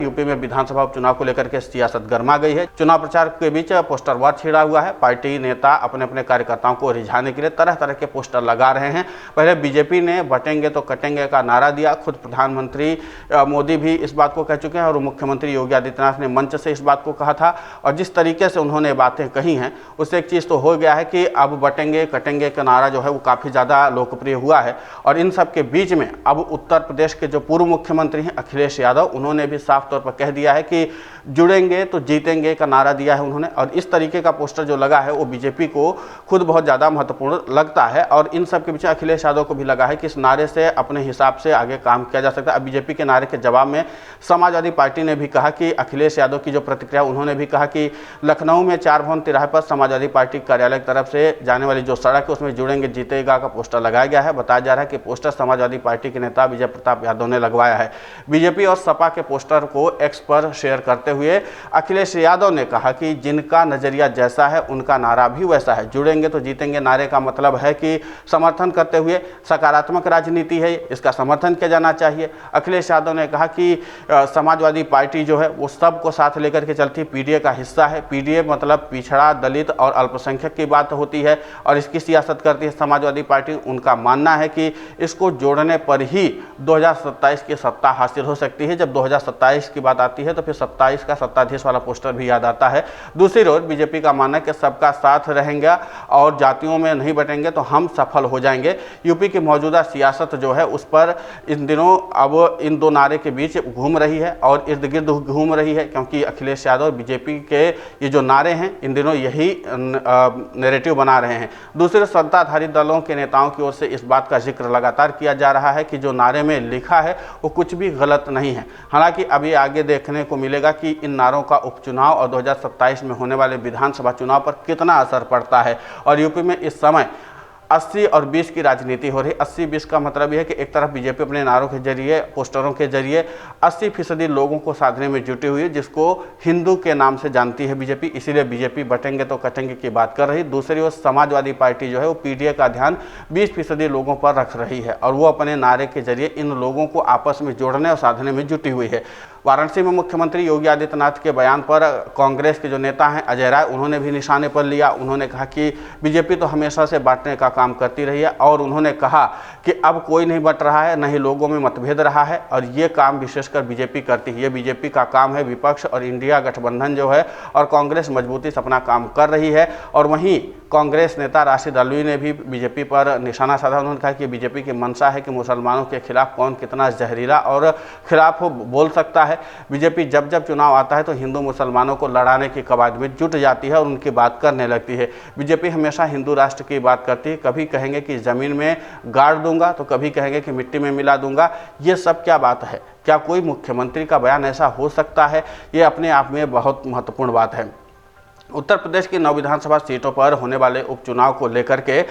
UP में विधानसभा उपचुनाव को लेकर के सियासत गर्मा गई है। चुनाव प्रचार के बीच पोस्टर वार छिड़ा हुआ है। पार्टी नेता अपने अपने कार्यकर्ताओं को रिझाने के लिए तरह तरह के पोस्टर लगा रहे हैं। पहले बीजेपी ने बटेंगे तो कटेंगे का नारा दिया। खुद प्रधानमंत्री मोदी भी इस बात को कह चुके हैं और मुख्यमंत्री योगी आदित्यनाथ ने मंच से इस बात को कहा था। और जिस तरीके से उन्होंने बातें कही हैं उससे एक चीज़ तो हो गया है कि अब बटेंगे कटेंगे का नारा जो है वो काफ़ी ज़्यादा लोकप्रिय हुआ है। और इन सब के बीच में अब उत्तर प्रदेश के जो पूर्व मुख्यमंत्री हैं अखिलेश यादव, उन्होंने भी साफ तौर पर कह दिया है कि जुड़ेंगे तो जीतेंगे का नारा दिया है उन्होंने। और इस तरीके का पोस्टर जो लगा है वो बीजेपी को खुद बहुत ज़्यादा महत्वपूर्ण लगता है। और इन सब के पीछे अखिलेश यादव को भी लगा है कि इस नारे से अपने हिसाब से आगे काम किया जा सकता है। अब बीजेपी के नारे के जवाब में समाजवादी पार्टी ने भी कहा कि अखिलेश यादव की जो प्रतिक्रिया, उन्होंने भी कहा कि लखनऊ में 4 भवन तिराहे पर समाजवादी पार्टी कार्यालय की तरफ से जाने वाली जो सड़क है उसमें जुड़ेंगे जीतेगा का पोस्टर लगाया गया है। बताया जा रहा है कि पोस्टर समाजवादी पार्टी के नेता विजय प्रताप यादव ने लगवाया है। बीजेपी और सपा के पोस्टर को एक्स पर शेयर करते हुए अखिलेश यादव ने कहा कि जिनका नजरिया जैसा है उनका नारा भी वैसा है। जुड़ेंगे तो जीतेंगे नारे का मतलब है कि समर्थन करते हुए सकारात्मक राजनीति है, इसका समर्थन किया जाना चाहिए। अखिलेश यादव ने कहा कि समाजवादी पार्टी जो है वो सबको साथ लेकर के चलती, पीडीए का हिस्सा है। पीडीए मतलब पिछड़ा, दलित और अल्पसंख्यक की बात होती है और इसकी सियासत करती है समाजवादी पार्टी। उनका मानना है कि इसको जोड़ने पर ही 2027 की सत्ता हासिल हो सकती है। जब 2027 की बात आती है तो फिर 27 का सत्ताधीश वाला पोस्टर भी याद आता है। दूसरी ओर बीजेपी का मानना है कि सबका साथ रहेंगे और जातियों में नहीं बटेंगे तो हम सफल हो जाएंगे। यूपी की मौजूदा सियासत जो है उस पर इन दिनों अब इन दो नारे के बीच घूम रही है और इर्द गिर्द घूम रही है, क्योंकि अखिलेश यादव बीजेपी के ये जो नारे हैं इन दिनों यही नैरेटिव बना रहे हैं। दूसरे सत्ताधारी दलों के नेताओं की ओर से इस बात का जिक्र लगातार किया जा रहा है कि जो नारे में लिखा है वो कुछ भी गलत नहीं है। हालांकि अभी आगे देखने को मिलेगा कि इन नारों का उपचुनाव और 2027 में होने वाले विधानसभा चुनाव पर कितना असर पड़ता है। और यूपी में इस समय 80 और 20 की राजनीति हो रही है। 80-20 का मतलब यह है कि एक तरफ बीजेपी अपने नारों के जरिए, पोस्टरों के जरिए 80% लोगों को साधने में जुटी हुई है, जिसको हिंदू के नाम से जानती है बीजेपी, इसीलिए बीजेपी बटेंगे तो कटेंगे की बात कर रही। दूसरी ओर समाजवादी पार्टी जो है वो पीडीए का ध्यान 20% लोगों पर रख रही है और वो अपने नारे के जरिए इन लोगों को आपस में जोड़ने और साधने में जुटी हुई है। वाराणसी में मुख्यमंत्री योगी आदित्यनाथ के बयान पर कांग्रेस के जो नेता हैं अजय राय, उन्होंने भी निशाने पर लिया। उन्होंने कहा कि बीजेपी तो हमेशा से बांटने का काम करती रही है और उन्होंने कहा कि अब कोई नहीं बट रहा है, न ही लोगों में मतभेद रहा है और ये काम विशेषकर बीजेपी करती है। ये बीजेपी का काम है। विपक्ष और इंडिया गठबंधन जो है और कांग्रेस मजबूती से अपना काम कर रही है। और वहीं कांग्रेस नेता राशिद अल्वी ने भी बीजेपी पर निशाना साधा। उन्होंने कहा कि बीजेपी की मंशा है कि मुसलमानों के खिलाफ कौन कितना जहरीला और खिलाफ बोल सकता है। बीजेपी जब जब चुनाव आता है तो हिंदू मुसलमानों को लड़ाने की कवायद में जुट जाती है और उनकी बात करने लगती है। बीजेपी हमेशा हिंदू राष्ट्र की बात करती है। कभी कहेंगे कि ज़मीन में गाड़ दूंगा तो कभी कहेंगे कि मिट्टी में मिला दूंगा। ये सब क्या बात है? क्या कोई मुख्यमंत्री का बयान ऐसा हो सकता है? ये अपने आप में बहुत महत्वपूर्ण बात है। उत्तर प्रदेश की 9 विधानसभा सीटों पर होने वाले उपचुनाव को लेकर के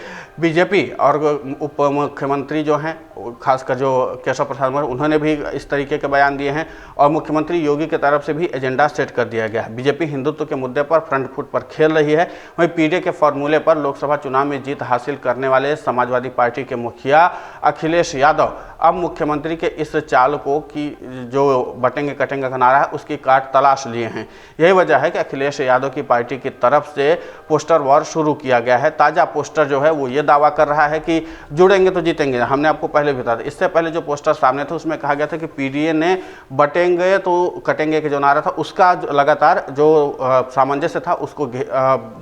बीजेपी और उप मुख्यमंत्री जो हैं, खासकर जो केशव प्रसाद मौर्य, उन्होंने भी इस तरीके के बयान दिए हैं और मुख्यमंत्री योगी की तरफ से भी एजेंडा सेट कर दिया गया है। बीजेपी हिंदुत्व के मुद्दे पर फ्रंट फुट पर खेल रही है। वहीं पीडीए के फॉर्मूले पर लोकसभा चुनाव में जीत हासिल करने वाले समाजवादी पार्टी के मुखिया अखिलेश यादव अब मुख्यमंत्री के इस चाल को कि जो बटेंगे कटेंगे का नारा है उसकी काट तलाश लिए हैं। यही वजह है कि अखिलेश यादव की पार्टी की तरफ से पोस्टर वॉर शुरू किया गया है। ताज़ा पोस्टर जो है वो ये दावा कर रहा है कि जुड़ेंगे तो जीतेंगे। हमने आपको पहले भी बताया, इससे पहले जो पोस्टर सामने थे उसमें कहा गया था कि पीडीए ने बटेंगे तो कटेंगे के जो नारा था उसका लगातार जो सामंजस्य था उसको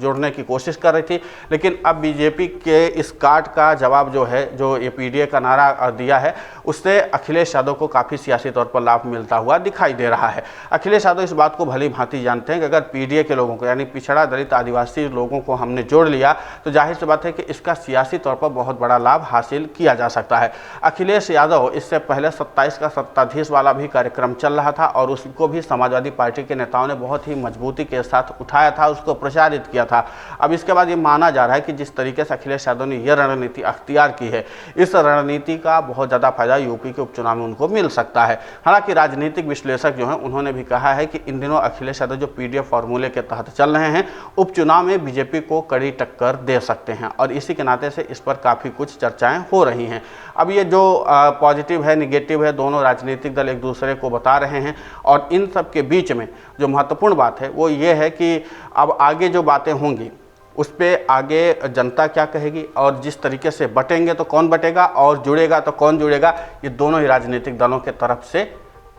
जोड़ने की कोशिश कर रही थी। लेकिन अब बीजेपी के इस काट का जवाब जो है, जो ये पीडीए का नारा दिया है, उससे अखिलेश यादव को काफ़ी सियासी तौर पर लाभ मिलता हुआ दिखाई दे रहा है। अखिलेश यादव इस बात को भली भांति जानते हैं कि अगर पीडीए के लोगों को, यानी पिछड़ा, दलित, आदिवासी लोगों को हमने जोड़ लिया तो जाहिर सी बात है कि इसका सियासी तौर पर बहुत बड़ा लाभ हासिल किया जा सकता है। अखिलेश यादव इससे पहले 27 का सत्ताधीश वाला भी कार्यक्रम चल रहा था और उसको भी समाजवादी पार्टी के नेताओं ने बहुत ही मजबूती के साथ उठाया था, उसको प्रचारित किया था। अब इसके बाद ये माना जा रहा है कि जिस तरीके से अखिलेश यादव ने यह रणनीति अख्तियार की है, इस रणनीति का बहुत ज़्यादा फायदा यूपी के उपचुनाव में उनको मिल सकता है। हालांकि राजनीतिक विश्लेषक जो हैं उन्होंने भी कहा है कि इन दिनों अखिलेश यादव जो पीडीए फॉर्मूले के तहत चल रहे हैं, उपचुनाव में बीजेपी को कड़ी टक्कर दे सकते हैं और इसी के नाते से इस पर काफ़ी कुछ चर्चाएं हो रही हैं। अब ये जो पॉजिटिव है, निगेटिव है, दोनों राजनीतिक दल एक दूसरे को बता रहे हैं। और इन सब के बीच में जो महत्वपूर्ण बात है वो ये है कि अब आगे जो बातें होंगी उस पर आगे जनता क्या कहेगी, और जिस तरीके से बटेंगे तो कौन बटेगा और जुड़ेगा तो कौन जुड़ेगा, ये दोनों ही राजनीतिक दलों के तरफ से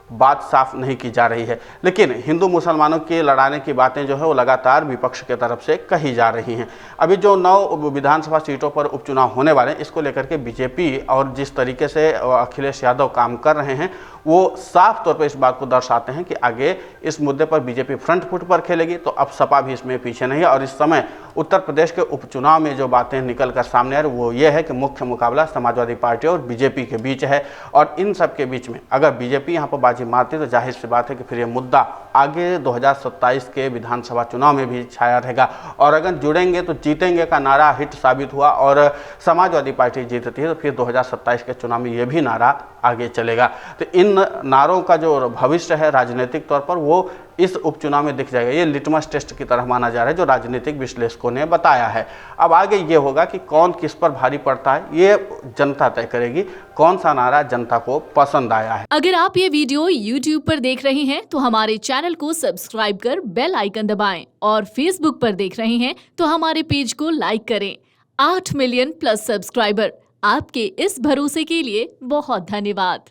बात साफ नहीं की जा रही है। लेकिन हिंदू मुसलमानों के लड़ाने की बातें जो है वो लगातार विपक्ष के तरफ से कही जा रही हैं। अभी जो 9 विधानसभा सीटों पर उपचुनाव होने वाले हैं, इसको लेकर के बीजेपी और जिस तरीके से अखिलेश यादव काम कर रहे हैं वो साफ तौर पर इस बात को दर्शाते हैं कि आगे इस मुद्दे पर बीजेपी फ्रंट फुट पर खेलेगी। तो अब सपा भी इसमें पीछे नहीं है। और इस समय उत्तर प्रदेश के उपचुनाव में जो बातें निकल कर सामने आ रही वो ये है कि मुख्य मुकाबला समाजवादी पार्टी और बीजेपी के बीच है। और इन सब के बीच में अगर बीजेपी यहाँ पर बाजी मारती तो जाहिर सी बात है कि फिर ये मुद्दा आगे 2027 के विधानसभा चुनाव में भी छाया रहेगा। और अगर जुड़ेंगे तो जीतेंगे का नारा हिट साबित हुआ और समाजवादी पार्टी जीतती है तो फिर 2027 के चुनाव में ये भी नारा आगे चलेगा। तो इन नारों का जो भविष्य है राजनीतिक तौर पर वो इस उपचुनाव में दिख जाएगा। ये लिटमस टेस्ट की तरह माना जा रहा है जो राजनीतिक विश्लेषकों ने बताया है। अब आगे ये होगा कि कौन किस पर भारी पड़ता है, ये जनता तय करेगी कौन सा नारा जनता को पसंद आया है। अगर आप ये वीडियो YouTube पर देख रहे हैं तो हमारे चैनल को सब्सक्राइब कर बेल आइकन दबाएं, और Facebook पर देख रहे हैं तो हमारे पेज को लाइक करें। 8 मिलियन प्लस सब्सक्राइबर, आपके इस भरोसे के लिए बहुत धन्यवाद।